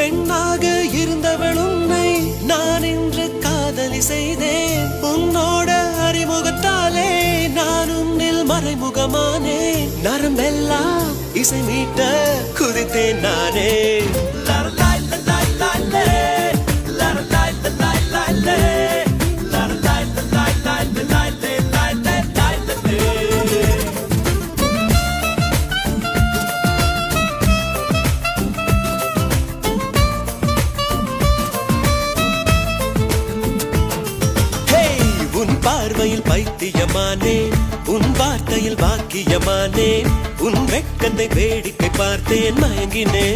பெண்ணாக இருந்தவள் உன்னை நான் இன்று காதலி செய்தேன். உன்னோட அறிமுகத்தாலே நான் உன்னில் மறைமுகமானே. நரம்பெல்லாம் இசை மீட்ட குதித்தேன் நானே. உன் பார்வையில் பைத்தியமானே, உன் வார்த்தையில் பாக்கியமானே. உன் வெட்கத்தை வேடிக்கை பார்த்தேன் மயங்கினே.